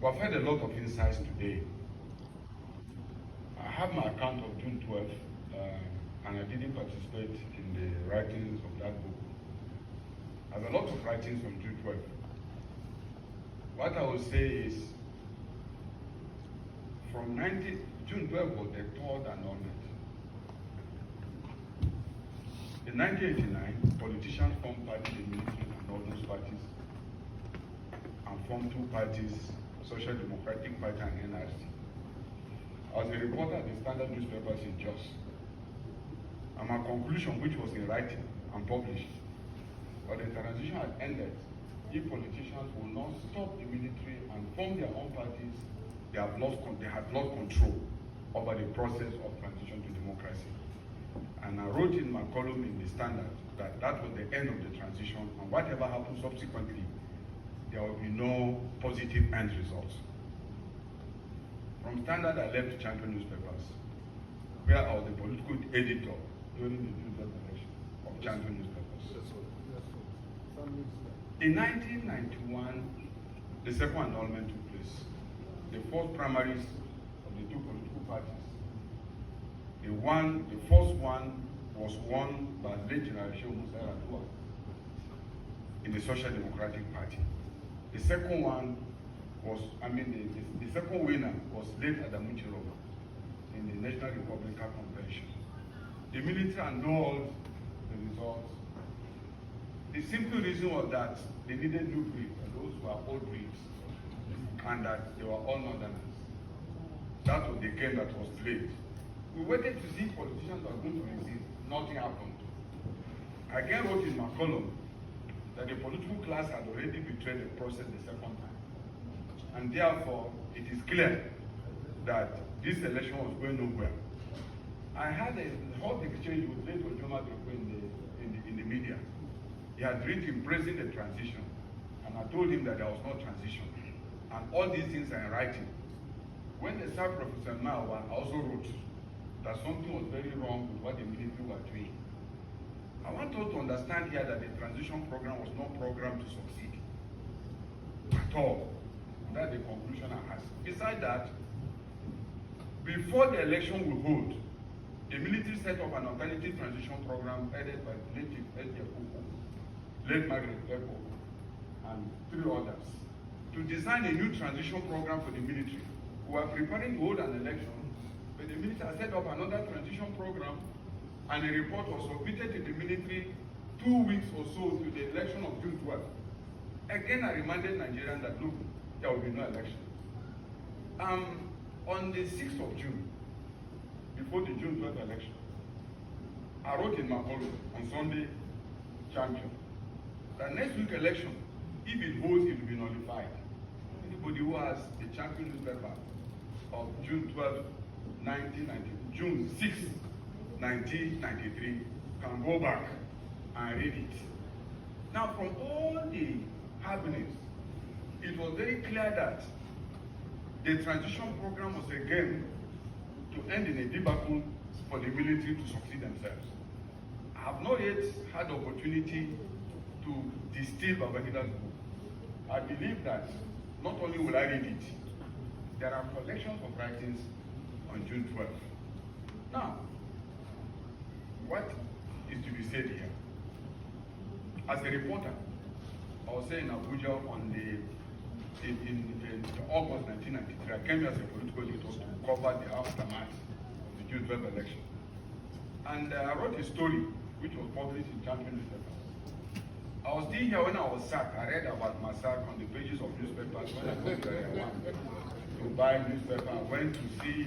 We've had a lot of insights today. I have my account of June 12th, and I didn't participate in the writings of that book. I have a lot of writings from June 12th. What I would say is, from June 12th was the third annulment. In 1989, politicians formed parties in military and ordnance parties, and formed two parties, Social Democratic Party and NRC. I was a reporter at the Standard newspapers in Jos. And my conclusion, which was in writing and published, but the transition had ended. If politicians will not stop the military and form their own parties, they had lost control over the process of transition to democracy. And I wrote in my column in the Standard that that was the end of the transition, and whatever happened subsequently, there will be no positive end results. From Standard, I left to Champion newspapers, where I was the political editor during the June election of Champion newspapers. In 1991, the second annulment took place. The first primaries of the two political parties. The first one was won by late General Nasarawa in the Social Democratic Party. The second one was, the second winner was late Adamuchiro in the National Republican Convention. The military annulled the results. The simple reason was that they needed new breeds, and those were old breeds, and that they were all northerners. That was the game that was played. We waited to see politicians were going to resist. Nothing happened. I again wrote in my column that the political class had already betrayed the process the second time. And therefore, it is clear that this election was going nowhere. I had a hot exchange with late Ojoma in the media. He had written praising the transition, and I told him that there was no transition. And all these things are in writing. When the Sir Professor Mawa also wrote that something was very wrong with what the military were doing. I want us to understand here that the transition program was not programmed to succeed at all. That's the conclusion I have. Besides that, before the election we hold, the military set up an alternative transition program headed by late Margaret Eko, and 3 others, to design a new transition program for the military. We were preparing to hold an election, but the military set up another transition program, and a report was submitted to the military 2 weeks or so to the election of June 12th. Again, I reminded Nigerians that, look, there will be no election. On the 6th of June, before the June 12th election, I wrote in my column on Sunday Champion that next week election, if it holds, it will be nullified. Anybody who has the Champion newspaper of June 12, 1990, June 6, 1993, can go back and read it. Now, from all the happenings, it was very clear that the transition program was again to end in a debacle for the military to succeed themselves. I have not yet had the opportunity to distill Babagida's book. I believe that not only will I read it, there are collections of writings on June 12th. Now, what is to be said here? As a reporter, I was saying in Abuja in August 1993, I came here as a political editor to cover the aftermath of the June 12th election. And I wrote a story which was published in Champion newspapers. I was still here when I was sacked. I read about my sack on the pages of newspapers when I went to buy newspaper. I went to see,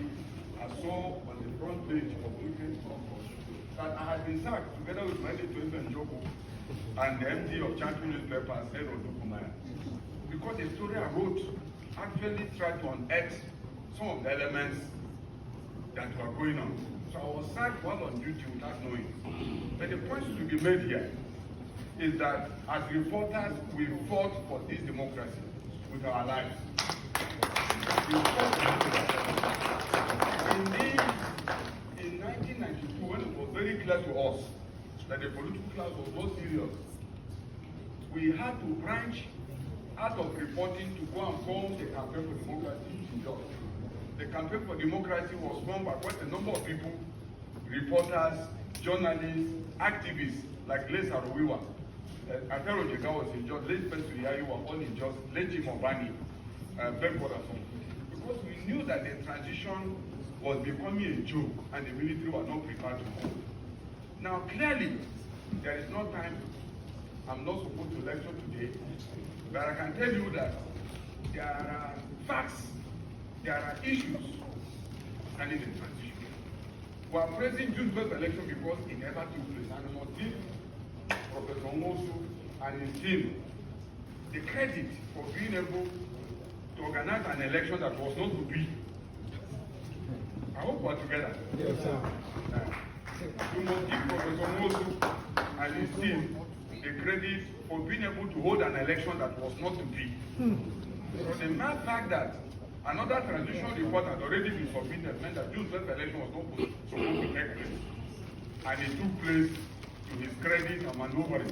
I saw on the front page of Weekend Conference that I had been sacked together with my editor and Joko and the MD of Champion newspapers, Ed Odukumaya. Because the story I wrote actually tried to unearth some of the elements that were going on. So I was sacked while on duty without knowing. But the point to be made here is that as reporters, we fought for this democracy with our lives. We fought in 1992, when it was very clear to us that the political class was not serious, we had to branch out of reporting to go and form the Campaign for Democracy in Jos. The Campaign for Democracy was formed by quite a number of people, reporters, journalists, activists like Les Arowiwa. Afero Jega was in Jos, late Festu Yayi were all in Jos, late Jim Obani, Bedford. Because we knew that the transition was becoming a joke and the military were not prepared to hold. Now clearly, there is no time. I'm not supposed to lecture today, but I can tell you that there are facts, there are issues standing in transition. We are praising June 12th election because it never took place. And I must give Professor Mosu and his team the credit for being able to organize an election that was not to be. I hope we're together. Yes, sir. We must give Professor Mosu and his team the credit for being able to hold an election that was not to be. So the mere fact that another transition report had already been submitted meant that June 12th election was not supposed to take place. And it took place to his credit and maneuvering.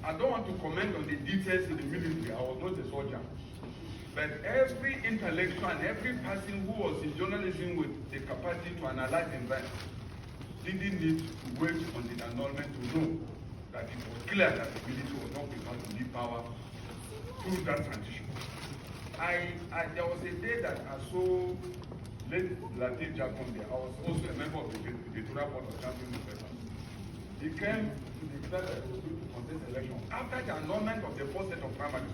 I don't want to comment on the details in the military. I was not a soldier. But every intellectual and every person who was in journalism with the capacity to analyze events didn't need to wait on the annulment to know that it was clear that the military was not prepared to lead power through that transition. There was a day that I saw late Latif Jakonde. I was also a member of the Victoria Board of Champions Newspapers. He came to declare that he was going to contest election after the annulment of the first set of primaries.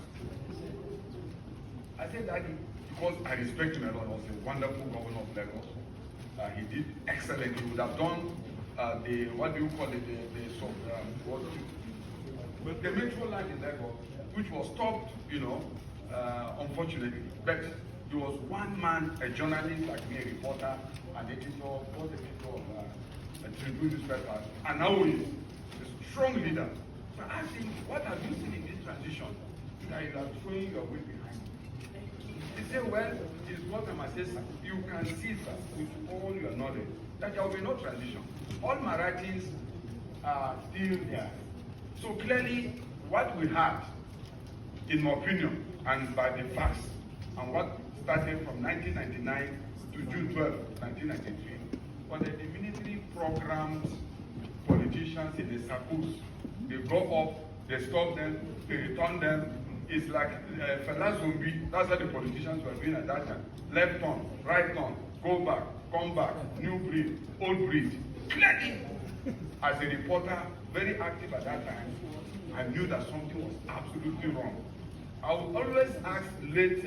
I said that because I respect him a lot. He was a wonderful governor of Lagos. He did excellent. He would have done the, what do you call it, the metro line in Lagos, which was stopped, unfortunately. But he was one man, a journalist like me, a reporter, an editor, both editor of Tribune newspaper, and now he is a strong leader. So I asked him, what have you seen in this transition that you are throwing your weight behind? He said, well, it's what I must say, sir. You can see, sir, with all your knowledge, that there will be no transition. All Marathis are still there. So clearly, what we had, in my opinion, and by the facts, and what started from 1999 to June 12, 1993, was that the military programmed politicians in the circles. They go up, they stop them, they return them. It's like Fela Zombie. That's what the politicians were doing at that time. Left turn, right turn, go back, come back, new breed, old breed. Clearly, as a reporter, very active at that time, I knew that something was absolutely wrong. I would always ask late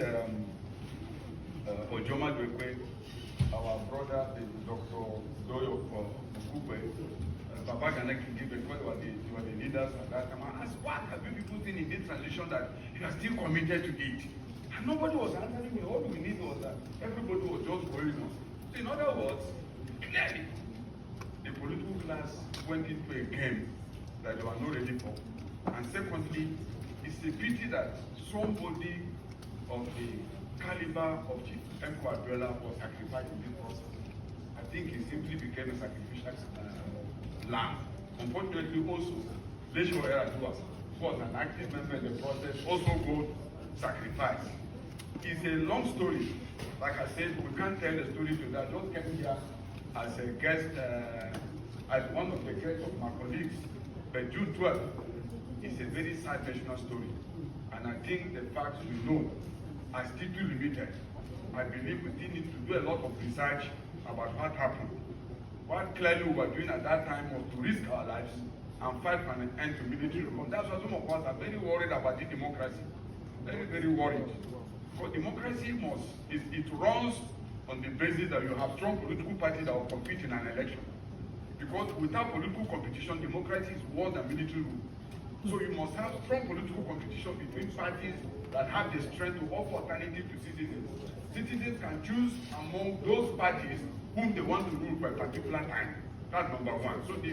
Ojoma Dwekwe, our brother, Dr. Doyo Maku, Baba Gana Kingi, because they were the leaders at that time. I asked, what have you people seen in this transition that you are still committed to it? And nobody was answering me. All we need was that everybody was just going on. So in other words, clearly, the political class went into a game that they were not ready for. And secondly, it's a pity that somebody of the caliber of Chief Emko Abiola was sacrificed in this process. I think he simply became a sacrificial lamb. Unfortunately, also, Lesho Eradua was an active member in the process, also got sacrificed. It's a long story. Like I said, we can't tell the story today. I just came here as a guest, as one of the guests of my colleagues. But June 12th is a very sad national story. And I think the facts we know are still too limited. I believe we still need to do a lot of research about what happened. What clearly we were doing at that time was to risk our lives and fight for an end to military reform. That's why some of us are very worried about the democracy. Very, very worried. Because democracy it runs on the basis that you have strong political parties that will compete in an election. Because without political competition, democracy is worse than military rule. So you must have strong political competition between parties that have the strength to offer alternative to citizens. Citizens can choose among those parties whom they want to rule for a particular time. That's number one. So the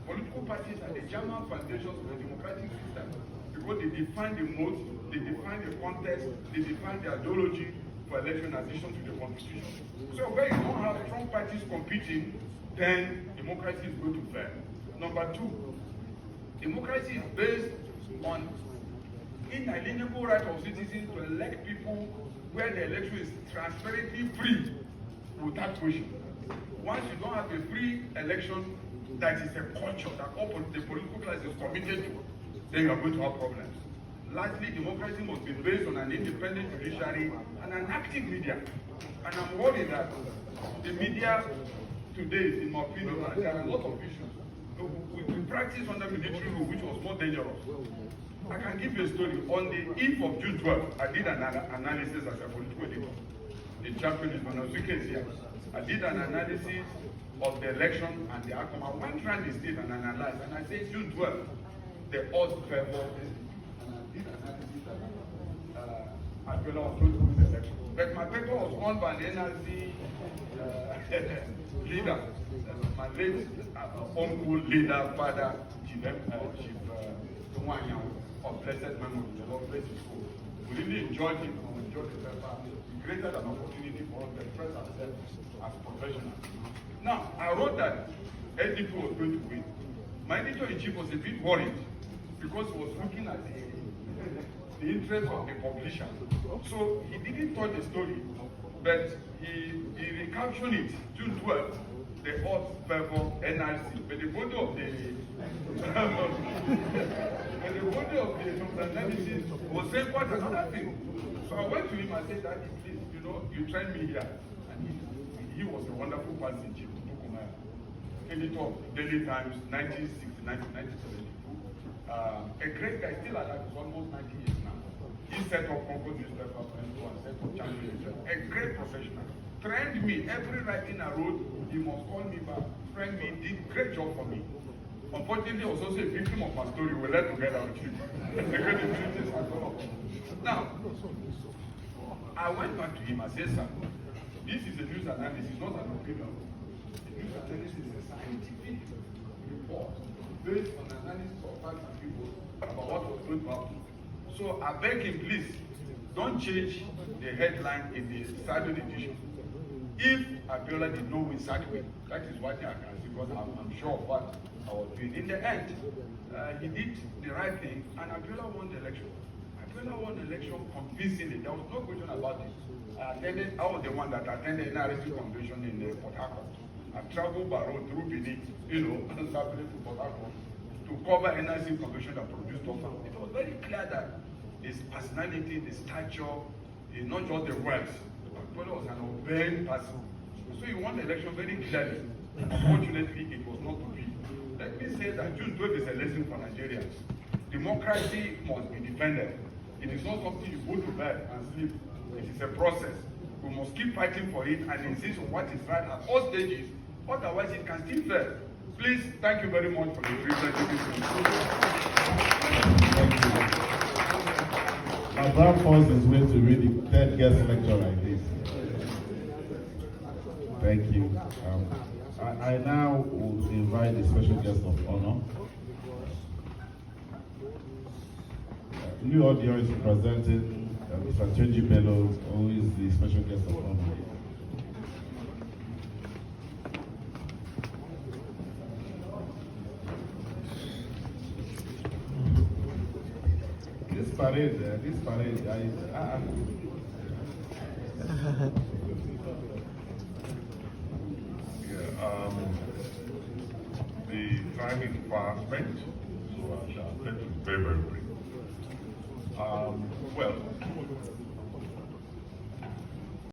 political parties are the German foundations of the democratic system because they define the mode, they define the context, they define the ideology for election addition to the constitution. So where you don't have strong parties competing, then democracy is going to fail. Number two, democracy is based on inalienable right of citizens to elect people where the election is transparently free without question. Once you don't have a free election that is a culture that all the political class is committed to, then you are going to have problems. Lastly, democracy must be based on an independent judiciary and an active media. And I'm worried that the media today, in my opinion, there are a lot of issues. We practice under military rule, which was more dangerous. I can give you a story. On the eve of June 12th, I did an analysis as a political editor. The champion is here. I did an analysis of the election and the outcome. I went around the state and analyzed, and I said June 12th, the odds favor. And I did an analysis that Abiola was going to lose the election. But my paper was won by the NRC leader, my late uncle, leader, father, Chief of blessed memory, the Lord bless his soul. We really enjoyed him, we enjoyed the paper. He created an opportunity for us to express ourselves as professionals. Now, I wrote that SDP was going to win. My editor-in-chief was a bit worried because he was looking at the interest of the publisher. So he didn't tell the story, but he recaptured it, June 12th, the odds favor NRC. But the body of the analysis was saying quite another thing. So I went to him and said, Daddy, please, you trained me here. And he was a wonderful person, Chief editor of Daily Times, 1969 to 1972. A great guy, still alive, he's almost 90 years now. He set up Concord newspaper and set up channel. A great professional. Trained me, every writing I wrote, he must call me back, trained me, did great job for me. Unfortunately, I was also a victim of my story. We left together with him. Now, I went back to him and said, sir, this is a news analysis, not an opinion. The news analysis is a scientific report based on analysis of facts and people about what was going to happen. So I beg him, please, don't change the headline in the Saturday edition. If Abiola did not win Saturday, that is what I can see, because I'm sure of what I was doing. In the end, he did the right thing, and Abiola won the election. Abiola won the election convincingly. There was no question about it. I was the one that attended NRC convention in Port Harcourt. I traveled by road through Benin, and traveling to Port Harcourt to cover NRC convention that produced offer. It was very clear that his personality, his stature, is not just the words. Abiola was an obeying person. So he won the election very clearly. Unfortunately, it was not to be. Let me say that June 12th is a lesson for Nigerians. Democracy must be defended. It is not something you go to bed and sleep. It is a process. We must keep fighting for it and insist on what is right at all stages. Otherwise, it can still fail. Please, thank you very much for the privilege of this. Labaran Force is going to read the third guest lecture like this. Thank you. I now will invite the special guest of honor. New audience presenting Mr. Chenji Bello, who is the special guest of honor. This parade, the time is fast spent, so I shall take it very, very brief. Well,